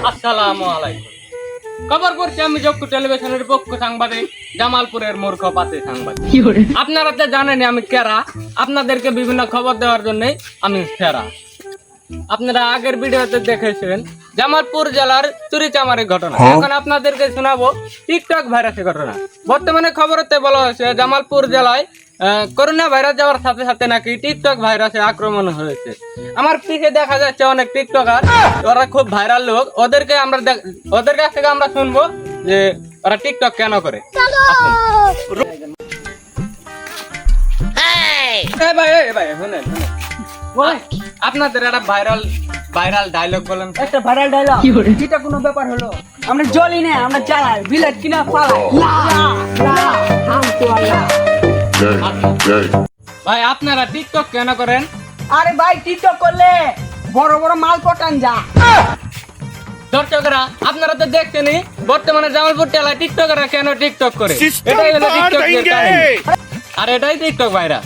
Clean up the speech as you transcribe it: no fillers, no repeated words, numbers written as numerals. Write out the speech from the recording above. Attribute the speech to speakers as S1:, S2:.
S1: আসসালামু আলাইকুম। খবর করছি আমি যক্ষ টেলিভিশনের পক্ষ সাংবাদিক জামালপুরের মূর্খ পাতি সাংবাদিক। আপনারা তো জানেন আমি কেরা, আপনাদেরকে বিভিন্ন খবর দেওয়ার জন্য আমি ফেরা। আপনারা আগের ভিডিওতে দেখেছেন জামালপুর জেলার চুরিচামারির ঘটনা। এখন আপনাদেরকে শোনাবো টিকটক ভাইরাসের ঘটনা। বর্তমানে খবরতে বলা হয়েছে জামালপুর জেলায় করোনা ভাইরাস যাওয়ার সাথে সাথে নাকি টিকটক ভাইরাসে আক্রমণ হয়েছে। আমার পিছে দেখা যাচ্ছে অনেক টিকটকার, ওরা খুব ভাইরাল লোক। ওদের কাছ থেকে আমরা শুনবো যে ওরা টিকটক কেন করে। আপনাদের একটা ভাইরাল ডায়লগ বলেন।
S2: একটা ভাইরাল ডায়লগ এটা কোনো ব্যাপার হলো? আমরা জ্বলি না, আমরা চালাই বিলেট কিনা পালাই।
S1: ভাই আপনারা টিকটক কেন করেন?
S2: আরে ভাই টিকটক করলে বড় বড় মাল পটান যা।
S1: দর্শকরা আপনারা তো দেখছেনই বর্তমানে জামালপুর জেলায় টিকটকাররা কেন টিকটক করে। এটাই হলো টিকটক আর এটাই টিকটক ভাইরাস।